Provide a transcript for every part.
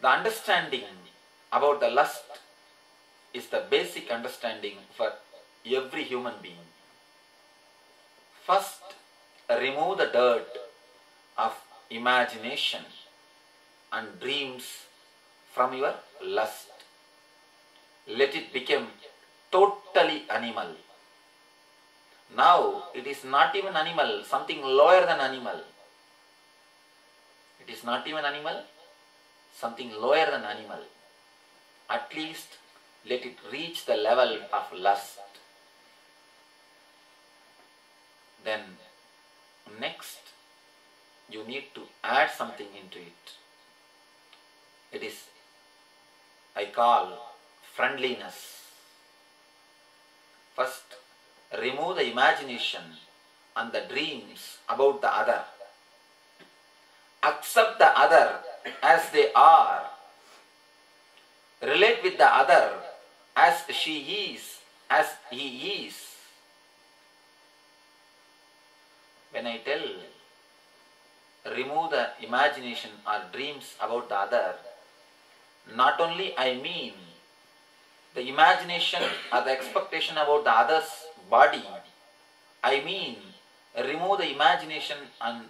The understanding about the lust is the basic understanding for every human being. First, remove the dirt of imagination and dreams from your lust. Let it become totally animal. Now it is not even animal, something lower than animal. It is not even animal, something lower than animal. At least let it reach the level of lust. Then next you need to add something into it. It is, I call, friendliness. First, remove the imagination and the dreams about the other. Accept the other as they are. Relate with the other as she is, as he is. When I tell remove the imagination or dreams about the other, not only I mean the imagination or the expectation about the other's body, I mean remove the imagination and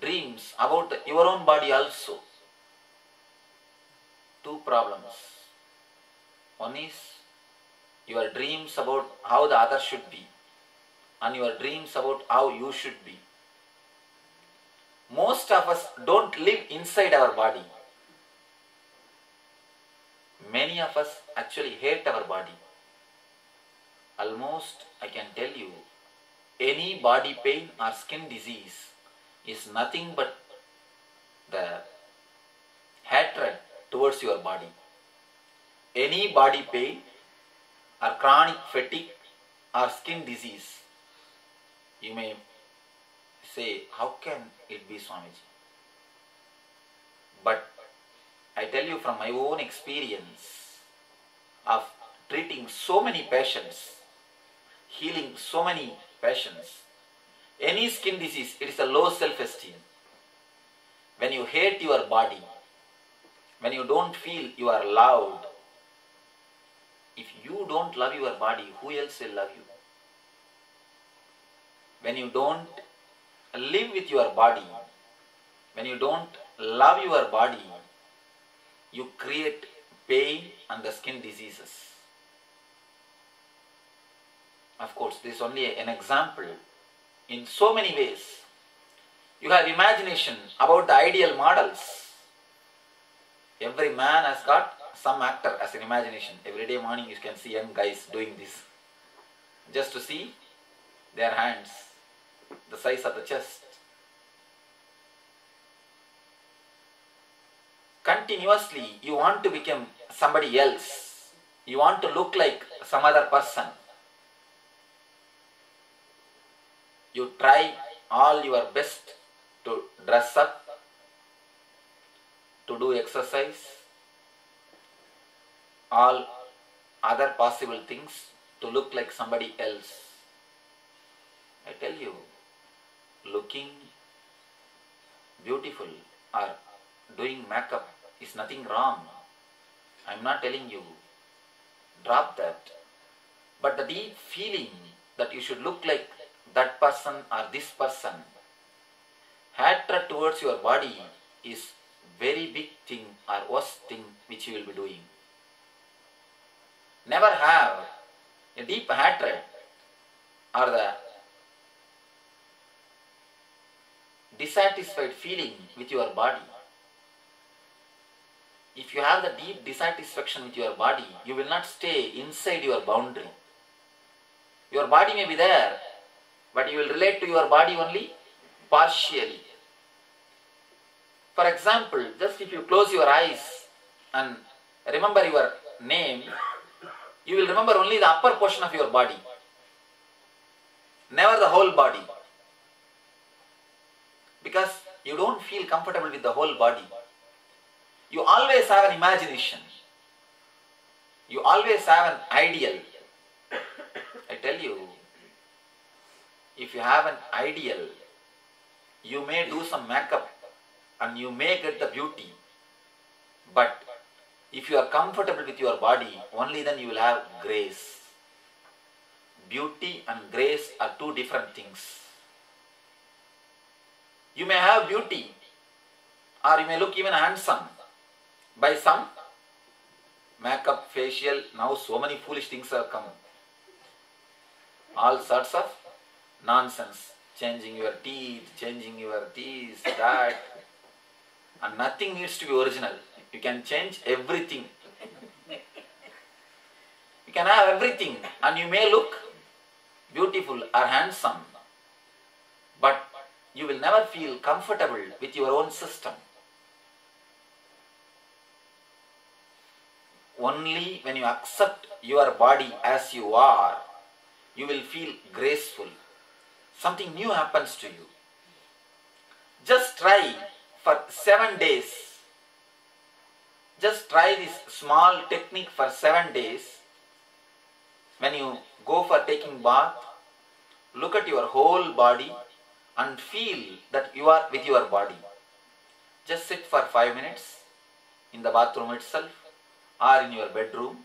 dreams about your own body also. Two problems. One is your dreams about how the other should be, and your dreams about how you should be. Most of us don't live inside our body. Many of us actually hate our body. Almost, I can tell you, any body pain or skin disease is nothing but the hatred towards your body. Any body pain or chronic fatigue or skin disease, you may say, how can it be, Swamiji? But I tell you from my own experience of treating so many patients, healing so many patients, any skin disease, it is a low self-esteem. When you hate your body, when you don't feel you are loved, if you don't love your body, who else will love you? When you don't live with your body, when you don't love your body, you create pain and the skin diseases. Of course, this is only an example. In so many ways, you have imagination about the ideal models. Every man has got some actor as an imagination. Every day morning you can see young guys doing this. Just to see their hands, the size of the chest. Continuously you want to become somebody else. You want to look like some other person. You try all your best to dress up, to do exercise, all other possible things to look like somebody else. I tell you, looking beautiful or doing makeup is nothing wrong. I am not telling you, drop that. But the deep feeling that you should look like that person or this person, hatred towards your body is very big thing or worst thing which you will be doing. Never have a deep hatred or the dissatisfied feeling with your body. If you have the deep dissatisfaction with your body, you will not stay inside your boundary. Your body may be there, but you will relate to your body only partially. For example, just if you close your eyes and remember your name, you will remember only the upper portion of your body, never the whole body. Because you don't feel comfortable with the whole body. You always have an imagination. You always have an ideal. I tell you, if you have an ideal, you may do some makeup and you may get the beauty, but If you are comfortable with your body, only then you will have grace. Beauty and grace are two different things. You may have beauty, or you may look even handsome by some makeup, facial. Now so many foolish things have come. All sorts of nonsense. Changing your teeth, changing your this, that. And nothing needs to be original. You can change everything. You can have everything and you may look beautiful or handsome, but you will never feel comfortable with your own system. Only when you accept your body as you are, you will feel graceful. Something new happens to you. Just try for 7 days. Just try this small technique for 7 days. When you go for taking bath, look at your whole body and feel that you are with your body. Just sit for 5 minutes in the bathroom itself or in your bedroom.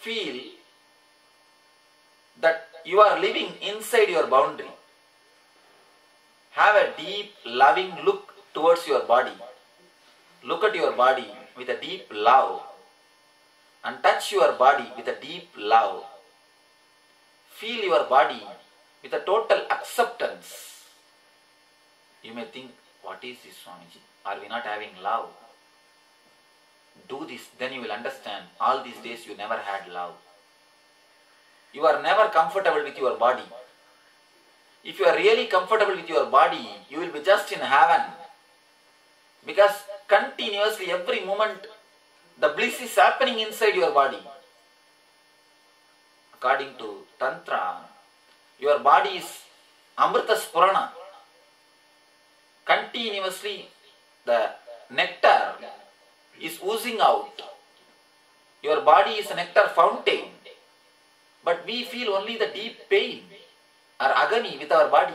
Feel that you are living inside your boundary. Have a deep, loving look towards your body. Look at your body with a deep love and touch your body with a deep love. Feel your body with a total acceptance. You may think, what is this, Swamiji? Are we not having love? Do this, then you will understand. All these days you never had love. You are never comfortable with your body. If you are really comfortable with your body, you will be just in heaven. Because continuously, every moment, the bliss is happening inside your body. According to Tantra, your body is Amrita Spurana. Continuously, the nectar is oozing out. Your body is a nectar fountain. But we feel only the deep pain or agony with our body.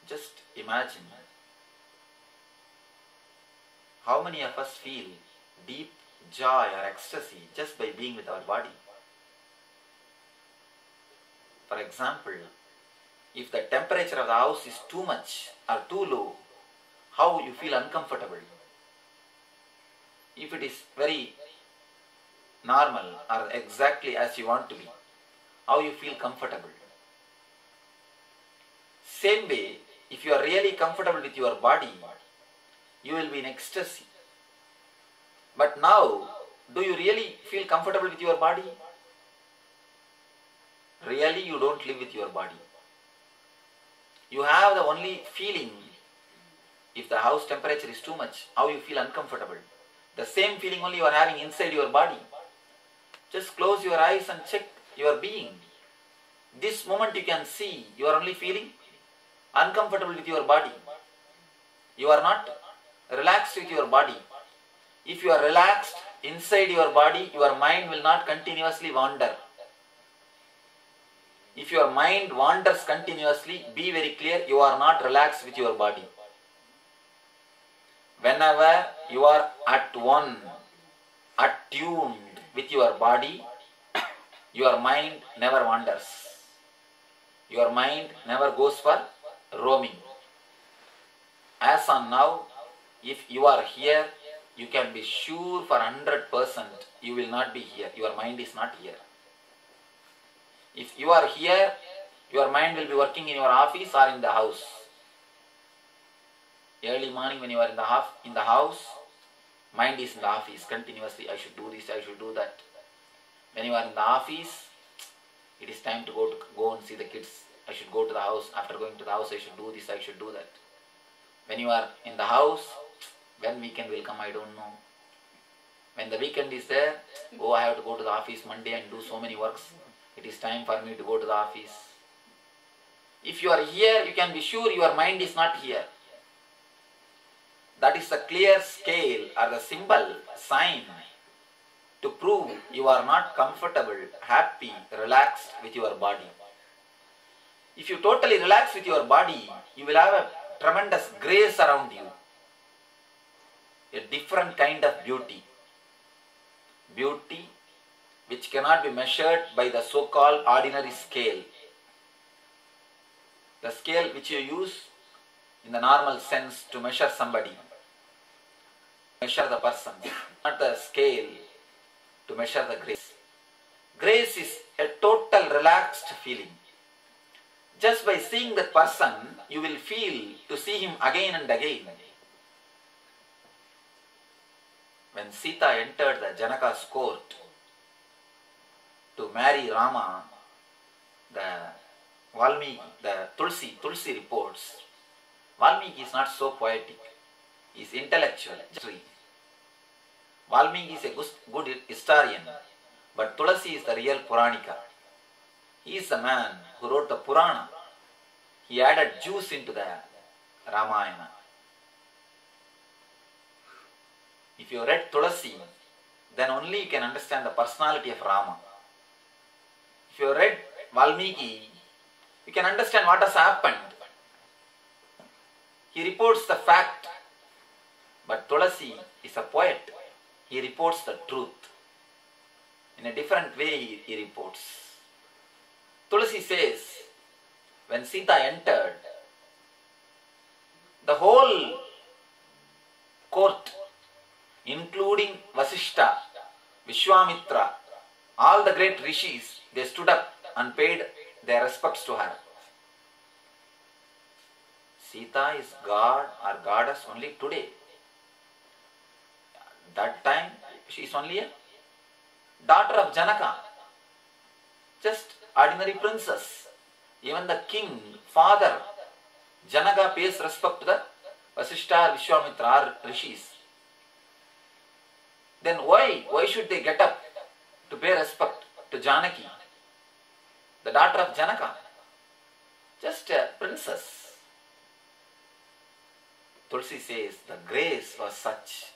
Just imagine how many of us feel deep joy or ecstasy just by being with our body. For example, if the temperature of the house is too much or too low, how you feel uncomfortable. If it is very normal or exactly as you want to be, how you feel comfortable. Same way, if you are really comfortable with your body, you will be in ecstasy. But now, do you really feel comfortable with your body? Really, you don't live with your body. You have the only feeling, if the house temperature is too much, how you feel uncomfortable. The same feeling only you are having inside your body. Just close your eyes and check your being. This moment you can see, you are only feeling uncomfortable with your body. You are not relaxed with your body. If you are relaxed inside your body, your mind will not continuously wander. If your mind wanders continuously, be very clear, you are not relaxed with your body. Whenever you are at one, attuned with your body, your mind never wanders. Your mind never goes for roaming. As on now, if you are here, you can be sure for 100% you will not be here. Your mind is not here. If you are here, your mind will be working in your office or in the house. Early morning when you are in the house, mind is in the office continuously. I should do this, I should do that. When you are in the office, it is time to go and see the kids. I should go to the house. After going to the house, I should do this, I should do that. When you are in the house, when weekend will come, I don't know. When the weekend is there, oh, I have to go to the office Monday and do so many works. It is time for me to go to the office. If you are here, you can be sure your mind is not here. That is a clear scale or the symbol, sign to prove you are not comfortable, happy, relaxed with your body. If you totally relax with your body, you will have a tremendous grace around you. A different kind of beauty. Beauty which cannot be measured by the so-called ordinary scale. The scale which you use in the normal sense to measure somebody, measure the person, not the scale to measure the grace. Grace is a total relaxed feeling. Just by seeing that person, you will feel to see him again and again. When Sita entered the Janaka's court to marry Rama, the Tulsi reports, Valmiki is not so poetic, he is intellectual. Valmiki is a good historian, but Tulsi is the real Puranika. He is the man who wrote the Purana. He added juice into the Ramayana. If you read Tulsi, then only you can understand the personality of Rama. If you read Valmiki, you can understand what has happened. He reports the fact, but Tulsi is a poet. He reports the truth. In a different way he reports. Tulsi says, when Sita entered, the whole court, including Vasishta, Vishwamitra, all the great rishis, they stood up and paid their respects to her. Sita is God or goddess only today. That time she is only a daughter of Janaka, just ordinary princess. Even the king, father, Janaka pays respect to the Vasishta, Vishwamitra or rishis. Then why should they get up to pay respect to Janaki, the daughter of Janaka? Just a princess. Tulsi says the grace was such.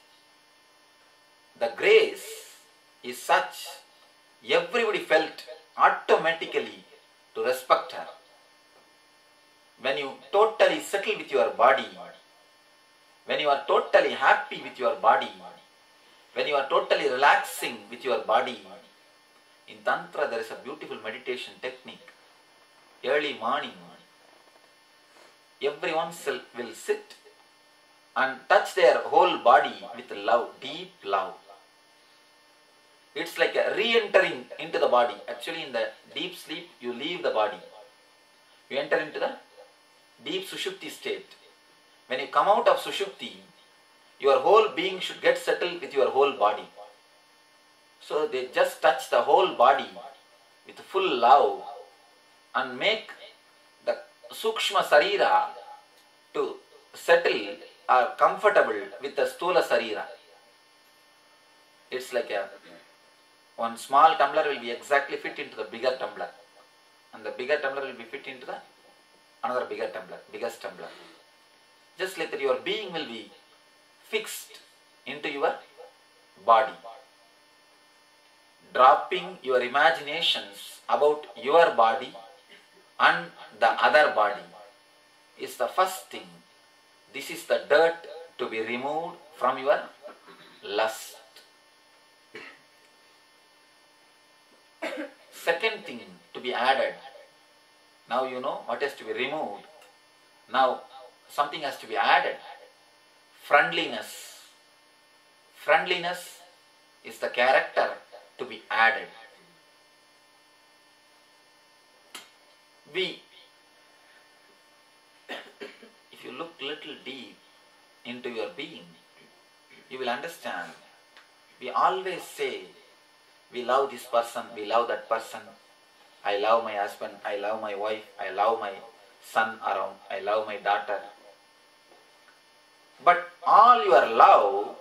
The grace is such, everybody felt automatically to respect her. When you totally settle with your body, when you are totally happy with your body, when you are totally relaxing with your body, in Tantra there is a beautiful meditation technique. Early morning, everyone will sit and touch their whole body with love, deep love. It's like a re-entering into the body. Actually, in the deep sleep, you leave the body. You enter into the deep Sushupti state. When you come out of Sushupti, your whole being should get settled with your whole body. So they just touch the whole body with full love and make the Sukshma Sarira to settle or comfortable with the Stula Sarira. It's like one small tumbler will be exactly fit into the bigger tumbler, and the bigger tumbler will be fit into the another bigger tumbler, biggest tumbler. Just like that, your being will be fixed into your body. Dropping your imaginations about your body and the other body is the first thing. This is the dirt to be removed from your lust. Second thing to be added. Now you know what has to be removed. Now something has to be added. Friendliness. Friendliness is the character to be added. If you look little deep into your being, you will understand. We always say, we love this person, we love that person. I love my husband, I love my wife, I love my son around, I love my daughter. But all your love,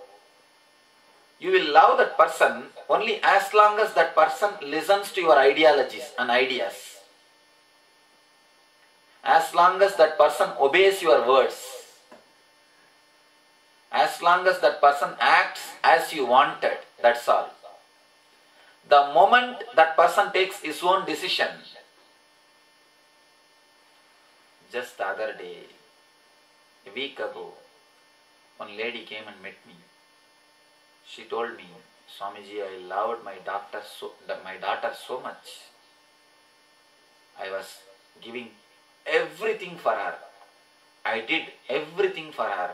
you will love that person only as long as that person listens to your ideologies and ideas. As long as that person obeys your words. As long as that person acts as you wanted, that's all. The moment that person takes his own decision, Just the other day, a week ago, one lady came and met me. She told me, Swamiji, I loved my daughter so much. I was giving everything for her. I did everything for her.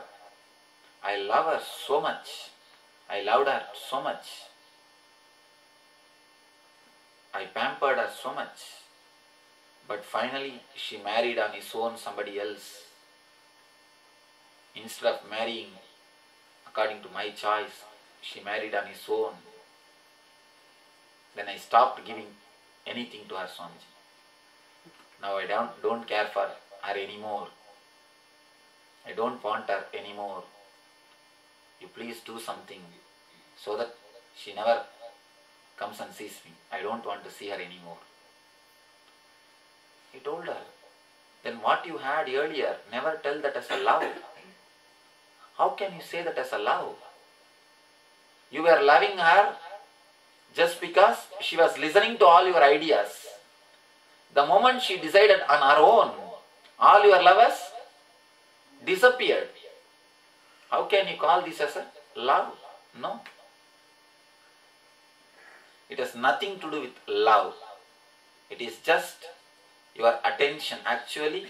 I love her so much. I loved her so much. I pampered her so much. But finally, she married on his own somebody else. Instead of marrying according to my choice, she married on his own. Then I stopped giving anything to her, Swamiji. Now I don't care for her anymore. I don't want her anymore. You please do something so that she never comes and sees me. I don't want to see her anymore. He told her, then what you had earlier, never tell that as a love. How can you say that as a love? You were loving her just because she was listening to all your ideas. The moment she decided on her own, all your lovers disappeared. How can you call this as a love? No. It has nothing to do with love. It is just your attention. Actually,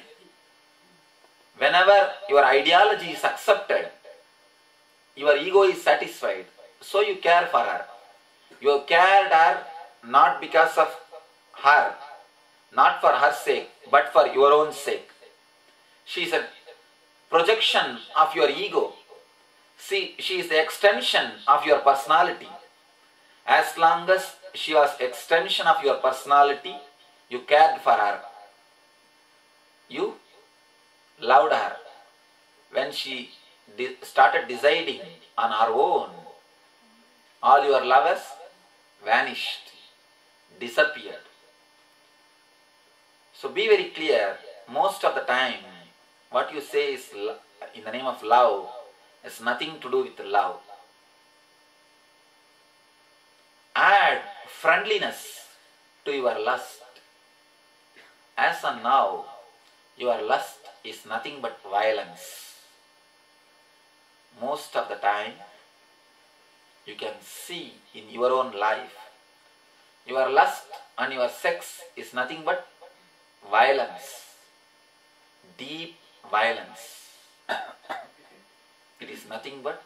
whenever your ideology is accepted, your ego is satisfied. So you care for her. You cared her not because of her, not for her sake, but for your own sake. She is a projection of your ego. See, she is the extension of your personality. As long as she was extension of your personality, you cared for her. You loved her. When she started deciding on her own, all your lovers vanished, disappeared. So be very clear. Most of the time, what you say is in the name of love has nothing to do with love. Add friendliness to your lust. As of now, your lust is nothing but violence. Most of the time, you can see in your own life, your lust and your sex is nothing but violence, deep violence. It is nothing but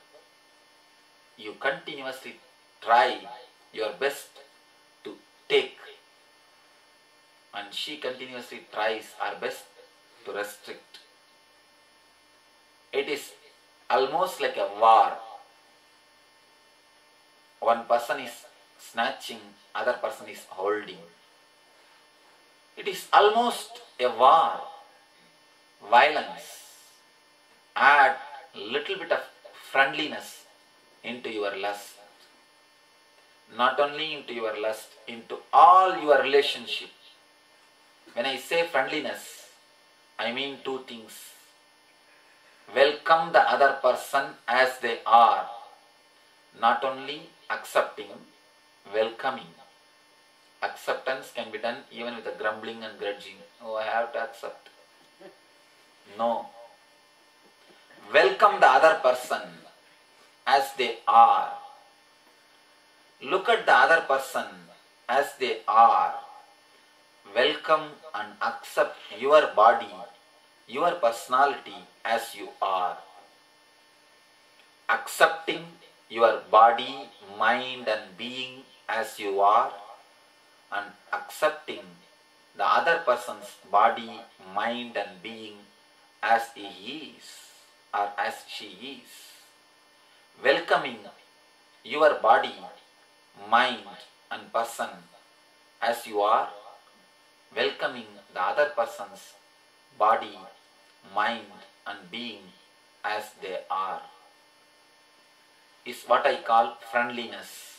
you continuously try your best to take, and she continuously tries her best to restrict. It is almost like a war. One person is snatching, other person is holding. It is almost a war, violence. Add little bit of friendliness into your lust. Not only into your lust, into all your relationships. When I say friendliness, I mean two things. Welcome the other person as they are. Not only accepting, welcoming. Acceptance can be done even with a grumbling and grudging. Oh, I have to accept. No. Welcome the other person as they are. Look at the other person as they are. Welcome and accept your body, your personality as you are. Accepting your body, mind and being as you are, and accepting the other person's body, mind and being as he is or as she is. Welcoming your body, mind and person as you are, welcoming the other person's body, mind and being as they are, is what I call friendliness.